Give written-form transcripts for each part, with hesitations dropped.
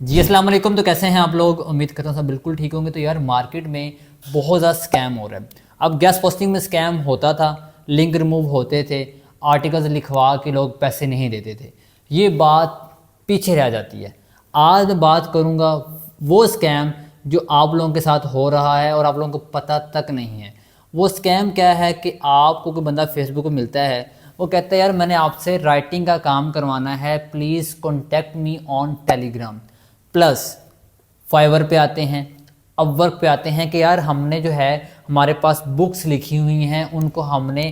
जी अस्सलाम वालेकुम। तो कैसे हैं आप लोग? उम्मीद करता हूँ सब बिल्कुल ठीक होंगे। तो यार मार्केट में बहुत ज़्यादा स्कैम हो रहा है। अब गेस्ट पोस्टिंग में स्कैम होता था, लिंक रिमूव होते थे, आर्टिकल्स लिखवा के लोग पैसे नहीं देते थे, ये बात पीछे रह जाती है। आज मैं बात करूँगा वो स्कैम जो आप लोगों के साथ हो रहा है और आप लोगों को पता तक नहीं है। वो स्कैम क्या है कि आपको कोई बंदा फेसबुक पर मिलता है, वो कहता है यार मैंने आपसे राइटिंग का काम करवाना है, please contact me on Telegram. Plus Fiverr पे आते हैं, अपवर्क पे आते हैं कि यार हमने जो है हमारे पास बुक्स लिखी हुई हैं, उनको हमने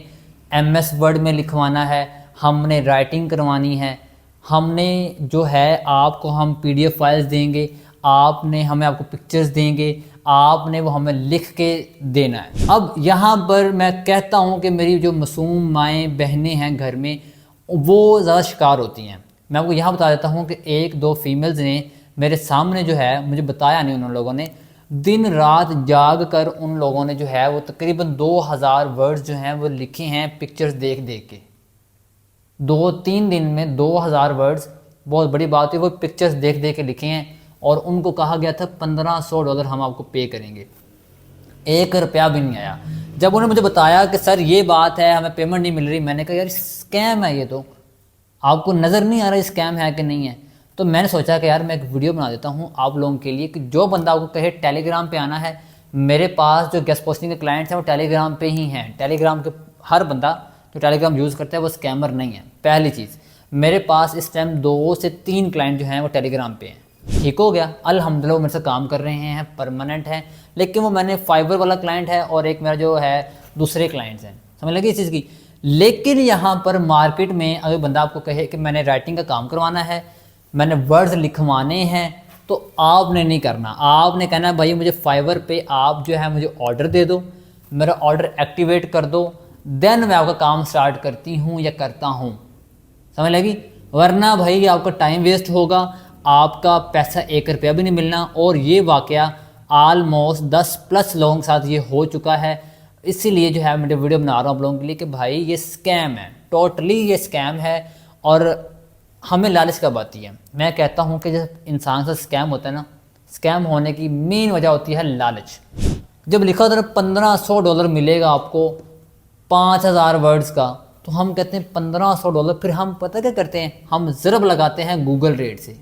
एमएस वर्ड में लिखवाना है, हमने राइटिंग करवानी है, हमने जो है आपको हम पीडीएफ फाइल्स देंगे, आपने हमें आपको पिक्चर्स देंगे, आपने वो हमें लिख के देना है। अब यहाँ पर मैं कहता हूँ कि मेरी जो मासूम माएँ बहनें हैं घर में, वो ज़्यादा शिकार होती हैं। मैं आपको यहाँ बता देता हूँ कि एक दो फीमेल्स ने मेरे सामने जो है, मुझे बताया नहीं उन लोगों ने, दिन रात जाग कर उन लोगों ने जो है वो तकरीबन 2000 वर्ड्स जो हैं वो लिखे हैं पिक्चर्स देख देख के। 2-3 दिन में 2000 वर्ड्स बहुत बड़ी बात है, वो पिक्चर्स देख देख के लिखे हैं। और उनको कहा गया था $1500 हम आपको पे करेंगे, 1 रुपया भी नहीं आया। जब उन्होंने मुझे बताया कि सर ये बात है, हमें पेमेंट नहीं मिल रही, मैंने कहा यार स्कैम है ये, तो आपको नज़र नहीं आ रहा स्कैम है कि नहीं है? तो मैंने सोचा कि यार मैं एक वीडियो बना देता हूँ आप लोगों के लिए कि जो बंदा आपको कहे टेलीग्राम पे आना है। मेरे पास जो गेस्ट पोस्टिंग के क्लाइंट्स हैं वो टेलीग्राम पे ही हैं। टेलीग्राम के हर बंदा जो टेलीग्राम यूज़ करता है वो स्कैमर नहीं है। पहली चीज़, मेरे पास इस टाइम 2 से 3 क्लाइंट जो हैं वो टेलीग्राम पे हैं। ठीक हो गया, अल्हम्दुलिल्लाह वो मेरे से काम कर रहे हैं, परमानेंट है। लेकिन वो मैंने फाइबर वाला क्लाइंट है और एक मेरा जो है दूसरे क्लाइंट्स हैं, समझ लगी इस चीज़ की। लेकिन यहाँ पर मार्केट में अगर बंदा आपको कहे कि मैंने राइटिंग का काम करवाना है, मैंने वर्ड्स लिखवाने हैं, तो आपने नहीं करना। आपने कहना है भाई मुझे फाइवर पे आप जो है मुझे ऑर्डर दे दो, मेरा ऑर्डर एक्टिवेट कर दो, देन मैं आपका काम स्टार्ट करती हूँ या करता हूँ, समझ लगी। वरना भाई आपका टाइम वेस्ट होगा, आपका पैसा 1 रुपया भी नहीं मिलना। और ये वाकया आलमोस्ट 10+ लोगों के साथ ये हो चुका है। इसीलिए जो है मैं वीडियो बना रहा हूँ आप लोगों के लिए कि भाई ये स्कैम है, टोटली ये स्कैम है। और हमें लालच कब आती है? मैं कहता हूँ कि जब इंसान से स्कैम होता है ना, स्कैम होने की मेन वजह होती है लालच। जब लिखा होता है $1500 मिलेगा आपको 5000 वर्ड्स का, तो हम कहते हैं $1500। फिर हम पता क्या करते हैं, हम ज़रब लगाते हैं गूगल रेट से,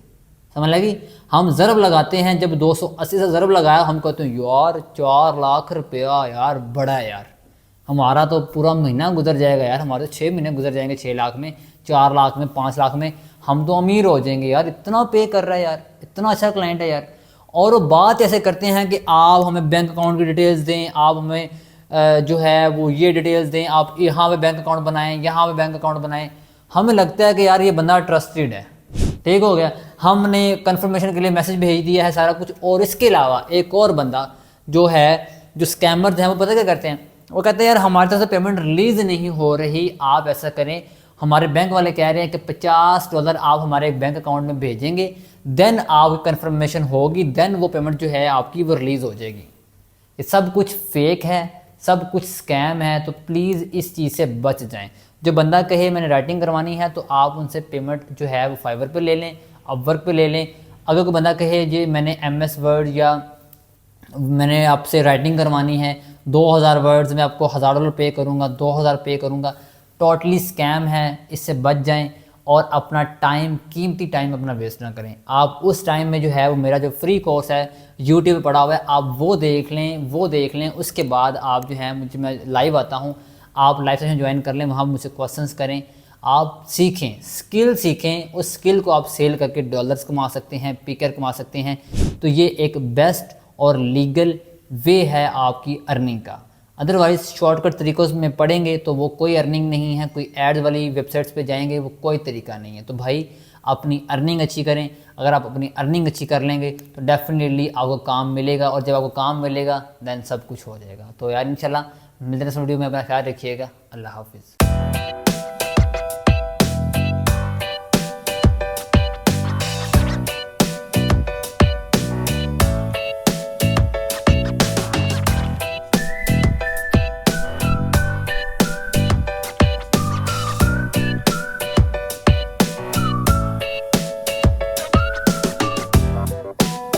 समझ लगी। हम ज़रब लगाते हैं, जब 280 से ज़रब लगाया हम कहते हैं यार 4 लाख रुपया, यार बड़ा है यार, हमारा तो पूरा महीना गुजर जाएगा यार, हमारे तो 6 महीने गुजर जाएंगे 6 लाख में, 4 लाख में, 5 लाख में, हम तो अमीर हो जाएंगे यार, इतना पे कर रहा है यार, इतना अच्छा क्लाइंट है यार। और वो बात ऐसे करते हैं कि आप हमें बैंक अकाउंट की डिटेल्स दें, आप हमें जो है वो ये डिटेल्स दें, आप यहाँ पे बैंक अकाउंट बनाएं, यहाँ पे बैंक अकाउंट बनाएं। हमें लगता है कि यार ये बंदा ट्रस्टेड है, ठीक हो गया, हमने कंफर्मेशन के लिए मैसेज भेज दिया है सारा कुछ। और इसके अलावा एक और बंदा जो है, जो स्कैमर्स हैं, वो पता क्या करते हैं, वो कहते हैं यार हमारी तरफ से पेमेंट रिलीज़ नहीं हो रही, आप ऐसा करें, हमारे बैंक वाले कह रहे हैं कि $50 आप हमारे बैंक अकाउंट में भेजेंगे, देन आपकी कंफर्मेशन होगी, देन वो पेमेंट जो है आपकी वो रिलीज़ हो जाएगी। ये सब कुछ फेक है, सब कुछ स्कैम है। तो प्लीज़ इस चीज़ से बच जाएं। जो बंदा कहे मैंने राइटिंग करवानी है, तो आप उनसे पेमेंट जो है वो फाइवर पे ले लें, अपवर्क पे ले लें। अगर कोई बंदा कहे जी मैंने एमएस वर्ड या मैंने आपसे राइटिंग करवानी है, 2000 वर्ड्स में आपको $1000 पे करूँगा, 2000 पे करूँगा, टोटली स्कैम है। इससे बच जाएं और अपना टाइम, कीमती टाइम अपना वेस्ट ना करें। आप उस टाइम में जो है वो मेरा जो फ्री कोर्स है यूट्यूब पे पड़ा हुआ है, आप वो देख लें। उसके बाद आप जो है मुझे, मैं लाइव आता हूँ, आप लाइव सेशन ज्वाइन कर लें, वहाँ मुझसे क्वेश्चंस करें, आप सीखें, स्किल सीखें। उस स्किल को आप सेल करके डॉलर्स कमा सकते हैं, पीकर कमा सकते हैं। तो ये एक बेस्ट और लीगल वे है आपकी अर्निंग का। अदरवाइज़ शॉर्टकट तरीक़ों में पढ़ेंगे तो वो कोई अर्निंग नहीं है, कोई एड्स वाली वेबसाइट्स पे जाएंगे, वो कोई तरीका नहीं है। तो भाई अपनी अर्निंग अच्छी करें। अगर आप अपनी अर्निंग अच्छी कर लेंगे तो डेफिनेटली आपको काम मिलेगा, और जब आपको काम मिलेगा देन सब कुछ हो जाएगा। तो यार इंशाल्लाह मिलते हैं नेक्स्ट वीडियो में, अपना ख्याल रखिएगा। अल्लाह हाफिज़।